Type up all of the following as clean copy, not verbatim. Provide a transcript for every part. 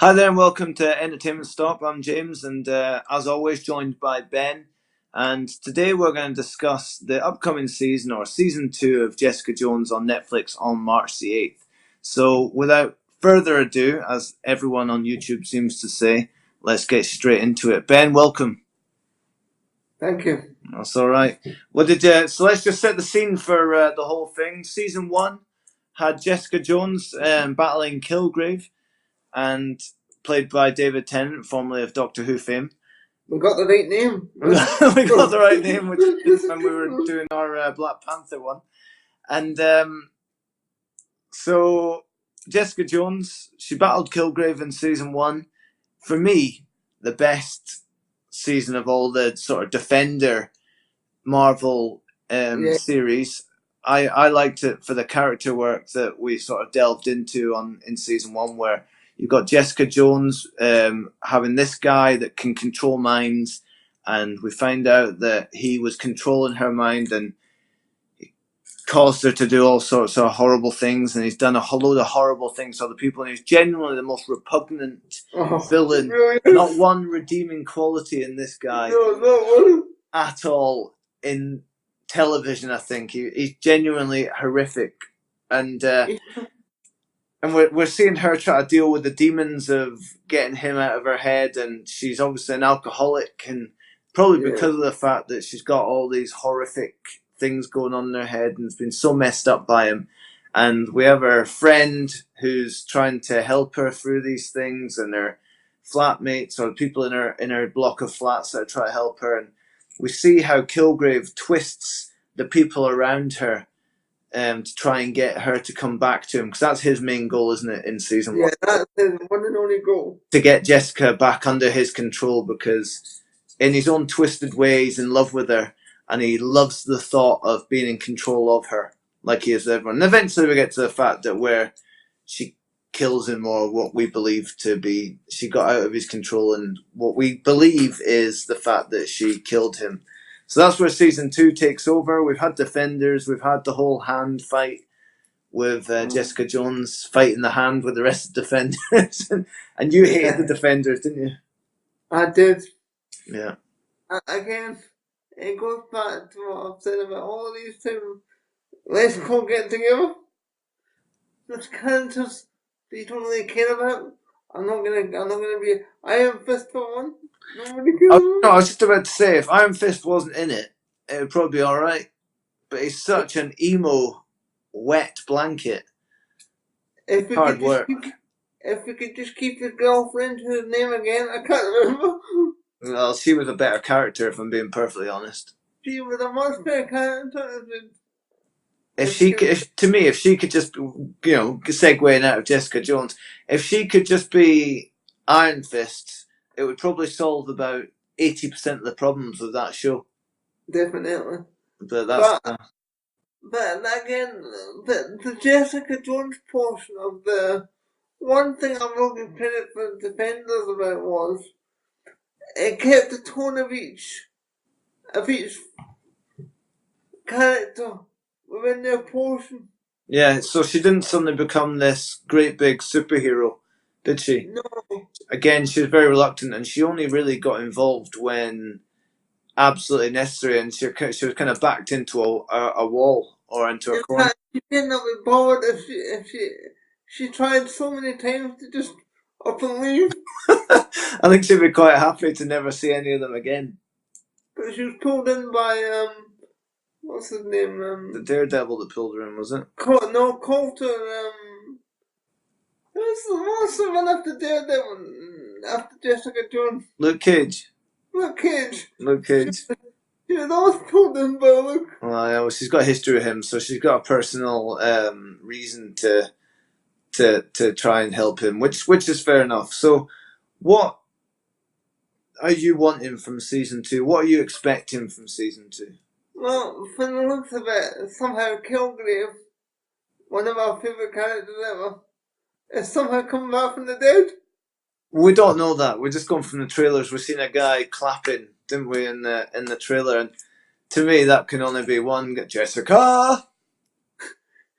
Hi there and welcome to Entertainment Stop. I'm James and as always joined by Ben. And today we're going to discuss the upcoming season or season 2 of Jessica Jones on Netflix on March the 8th. So without further ado, as everyone on YouTube seems to say, let's get straight into it. Ben, welcome. Thank you. That's all right. So let's just set the scene for the whole thing. Season 1 had Jessica Jones battling Kilgrave, and played by David Tennant, formerly of Doctor Who fame. We got the right name. We got the right name, which is when we were doing our Black Panther one. And so Jessica Jones, she battled Kilgrave in season 1. For me, the best season of all the sort of Defender Marvel series. I liked it for the character work that we sort of delved into in season 1, where you've got Jessica Jones having this guy that can control minds, and we find out that he was controlling her mind and caused her to do all sorts of horrible things, and he's done a load of horrible things to other people, and he's genuinely the most repugnant villain. Really? Not one redeeming quality in this guy at all in television. I think he's genuinely horrific, and we're seeing her try to deal with the demons of getting him out of her head, and she's obviously an alcoholic, and probably because of the fact that she's got all these horrific things going on in her head and has been so messed up by him. And we have her friend who's trying to help her through these things, and her flatmates or people in her block of flats that try to help her. And we see how Kilgrave twists the people around her to try and get her to come back to him, because that's his main goal, isn't it, in season 1? Yeah, that's his one and only goal. To get Jessica back under his control, because in his own twisted way, he's in love with her, and he loves the thought of being in control of her, like he is everyone. And eventually we get to the fact that where she kills him, or what we believe to be, she got out of his control, and what we believe is the fact that she killed him. So that's where season 2 takes over. We've had Defenders, we've had the whole hand fight with Jessica Jones fighting the hand with the rest of the Defenders. and you hated the Defenders, didn't you? I did. Yeah. Again, it goes back to what I've said about all these things. Let's all get together. There's characters that you don't really care about. I'm not gonna be Iron Fist for one. No, I was just about to say, if Iron Fist wasn't in it, it would probably be alright. But he's such an emo, wet blanket. Hard work. If we could just keep his girlfriend, whose name again, I can't remember. Well, she was a better character, if I'm being perfectly honest. She was a much better character. If she could just, segueing out of Jessica Jones, if she could just be Iron Fist, it would probably solve about 80% of the problems of that show. Definitely. But that's... But again, the Jessica Jones portion of the one thing I will give credit for Defenders about was it kept the tone of each character within their portion. Yeah, so she didn't suddenly become this great big superhero, did she? No. Again, she was very reluctant, and she only really got involved when absolutely necessary, and she was kind of backed into a wall or into a corner. She didn't be bothered if she tried so many times to just up and leave. I think she'd be quite happy to never see any of them again. But she was pulled in by what's his name? The Daredevil that pulled her in, was it? Colton. What's the one after Daredevil? After Jessica Jones? Luke Cage. Luke Cage. She was always pulled in by Luke. Well, she's got a history with him, so she's got a personal reason to try and help him, which is fair enough. So, what are you wanting from season 2? What are you expecting from season 2? Well, from the looks of it, somehow Kilgrave, one of our favourite characters ever, is somehow coming back from the dead. We don't know that. We're just going from the trailers. We've seen a guy clapping, didn't we, in the trailer? And to me, that can only be one. Jessica!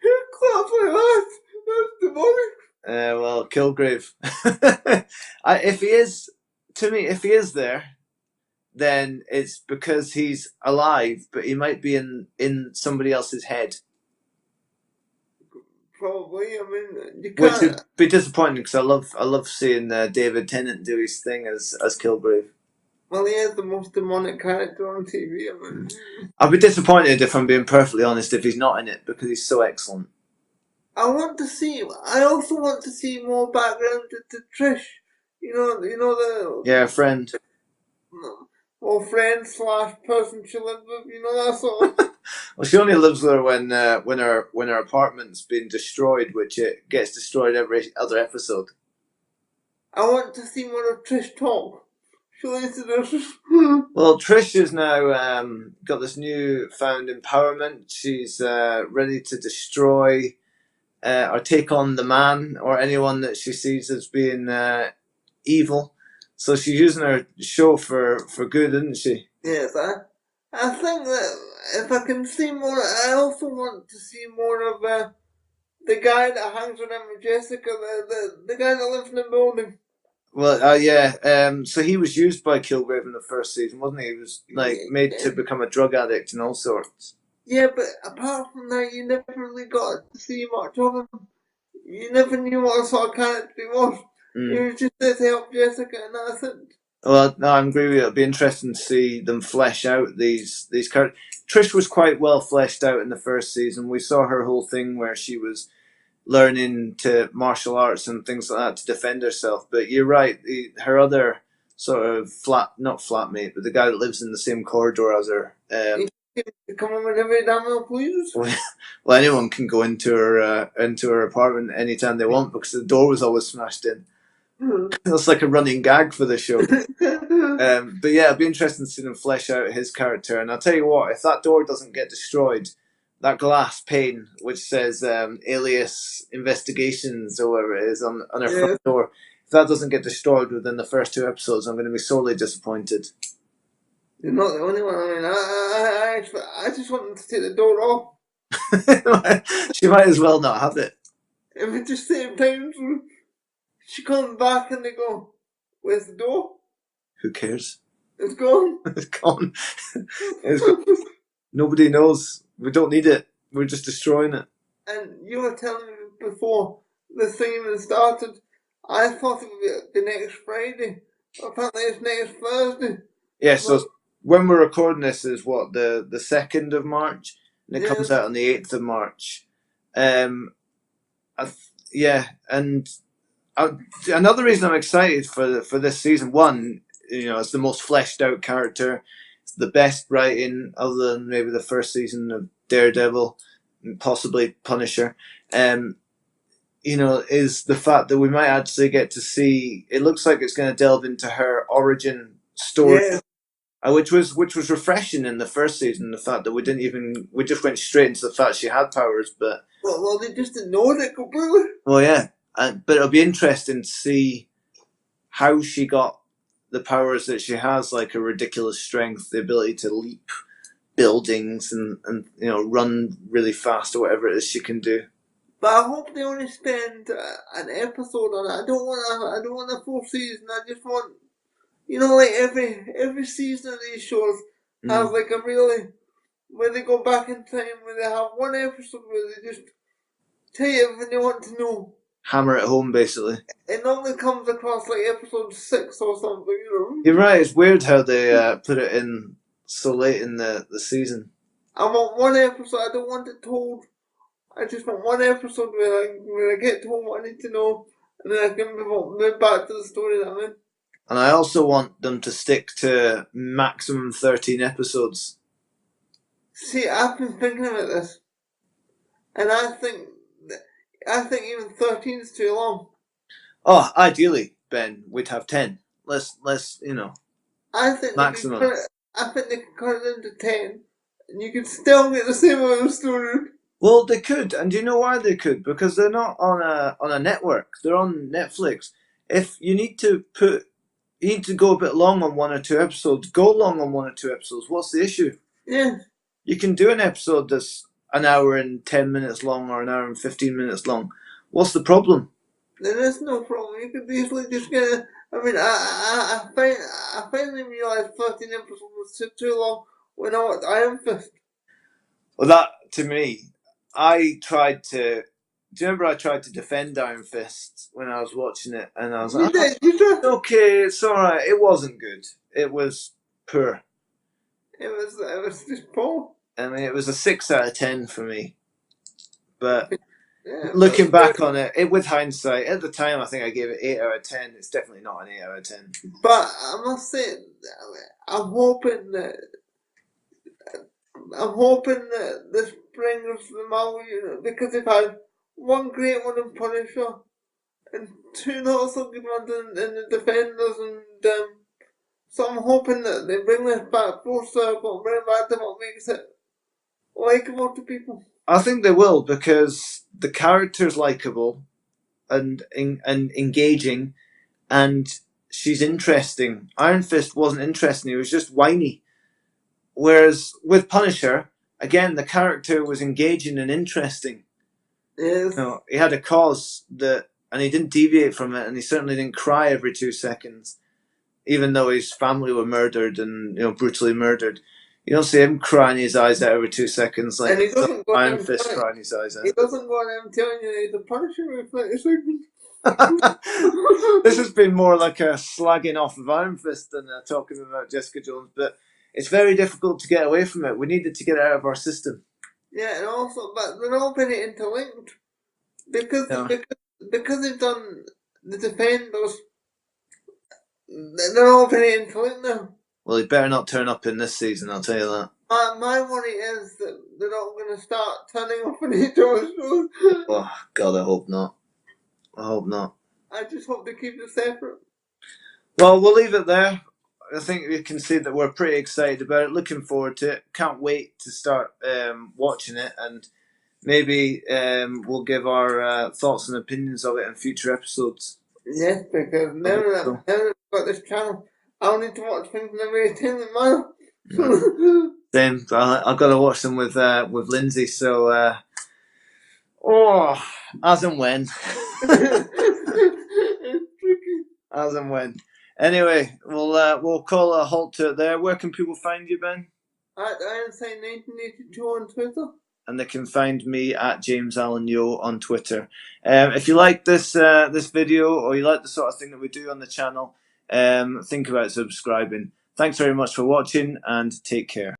Who claps like that? That's demonic. Well, Kilgrave. If he is, to me, if he is there, then it's because he's alive, but he might be in somebody else's head, Probably. I mean, you which would can't. be disappointing because I love seeing David Tennant do his thing as Kilgrave. Well, he is the most demonic character on TV. I mean, I'd be disappointed if I'm being perfectly honest if he's not in it because he's so excellent. I want to see. I also want to see more background to Trish. You know the Yeah, friend. or friend slash person she lives with. You know that sort of. Well, she only lives there when her apartment's been destroyed, which it gets destroyed every other episode. I want to see more of Trish talk. She likes to do. Well, Trish has now got this new found empowerment. She's ready to destroy or take on the man or anyone that she sees as being evil. So she's using her show for good, isn't she? Yes, I think that if I can see more, I also want to see more of the guy that hangs around with Jessica, the guy that lives in the building. Well, yeah. So he was used by Kilgrave in the first season, wasn't he? He was like made to become a drug addict and all sorts. Yeah, but apart from that, you never really got to see much of him. You never knew what sort of character he was. He was just there to help Jessica, and that's it. Well, no, I agree with you. It'll be interesting to see them flesh out these characters. Trish was quite well fleshed out in the first season. We saw her whole thing where she was learning to martial arts and things like that to defend herself. But you're right, her other sort of not flatmate, but the guy that lives in the same corridor as her. Come on whenever you damn well please. Well, anyone can go into her apartment anytime they want because the door was always smashed in. That's like a running gag for the show. But yeah, it'd be interesting to see them flesh out his character. And I'll tell you what, if that door doesn't get destroyed, that glass pane which says Alias Investigations or whatever it is on her front door, if that doesn't get destroyed within the first 2 episodes, I'm going to be sorely disappointed. You're not the only one. I mean, I just want them to take the door off. She might as well not have it. If it just save time, she comes back and they go, "Where's the door?" Who cares? It's gone. It's gone. It's gone. Nobody knows. We don't need it. We're just destroying it. And you were telling me before the thing even started, I thought it would be the next Friday. Apparently it's next Thursday. Yeah, so when we're recording this is what, the 2nd of March? And it comes out on the 8th of March. Yeah, and another reason I'm excited for this season, one, it's the most fleshed out character. It's the best writing other than maybe the first season of Daredevil, and possibly Punisher. Is the fact that we might actually get to see. It looks like it's going to delve into her origin story, which was refreshing in the first season. The fact that we just went straight into the fact she had powers, but well, they just ignored it completely. Well, yeah, but it'll be interesting to see how she got the powers that she has, like her ridiculous strength, the ability to leap buildings and run really fast or whatever it is she can do. But I hope they only spend an episode on it. I don't want a full season. I just want, like every season of these shows has like a really, where they go back in time, where they have one episode where they just tell you everything you want to know. Hammer it home, basically. It normally comes across like episode 6 or something, You're right. It's weird how they put it in so late in the season. I want one episode. I don't want it told. I just want one episode where I get told what I need to know, and then I can move back to the story that I'm in. And I also want them to stick to maximum 13 episodes. See, I've been thinking about this, and I think even 13 is too long. Oh, ideally, Ben, we'd have 10. Let's I think maximum. I think they can cut it into 10, and you can still get the same amount of story. Well, they could, and do you know why they could? Because they're not on a network. They're on Netflix. If you need to go a bit long on 1 or 2 episodes, go long on 1 or 2 episodes. What's the issue? Yeah. You can do an episode that's an hour and 10 minutes long or an hour and 15 minutes long. What's the problem? there is no problem. You could easily just get it. I mean, I finally realised 13 episodes was too long when I watched Iron Fist. Well, that to me, I tried to. Do you remember I tried to defend Iron Fist when I was watching it, and I was like, You did. "It's okay, it's all right." It wasn't good. It was poor. It was just poor. I mean, it was a 6 out of 10 for me. But Yeah, looking back on it, with hindsight, at the time I think I gave it 8 out of 10. It's definitely not an 8 out of 10. But I must say, I'm hoping that this brings them out, because they've had one great one in Punisher and two not so good ones in the Defenders, and so I'm hoping that they bring this back full circle, bring it back to what makes it likeable to people. I think they will, because the character's likeable and engaging, and she's interesting. Iron Fist wasn't interesting; he was just whiny. Whereas with Punisher, again, the character was engaging and interesting. Yes. He had a cause and he didn't deviate from it, and he certainly didn't cry every 2 seconds, even though his family were murdered and brutally murdered. You don't see him crying his eyes out every 2 seconds like Iron Fist crying his eyes out. He doesn't go on telling you he's a Punisher reflector segment. This has been more like a slagging off of Iron Fist than talking about Jessica Jones, but it's very difficult to get away from it. We needed to get it out of our system. Yeah, and also, but they're all very interlinked because they've done the Defenders. They're all very interlinked now. Well, he better not turn up in this season, I'll tell you that. My worry is that they're not going to start turning up on each other's shows. Oh, God, I hope not. I hope not. I just hope they keep it separate. Well, we'll leave it there. I think we can see that we're pretty excited about it. Looking forward to it. Can't wait to start watching it, and maybe we'll give our thoughts and opinions of it in future episodes. Yes, because now that I've got this channel, I'll need to watch things in a very entertainment manner. Same. I've got to watch them with Lindsay. So, as and when. As and when. Anyway, we'll call a halt to it there. Where can people find you, Ben? At Ironside1982 on Twitter. And they can find me at James Allen Yo on Twitter. If you like this video, or you like the sort of thing that we do on the channel, think about subscribing. Thanks very much for watching, and take care.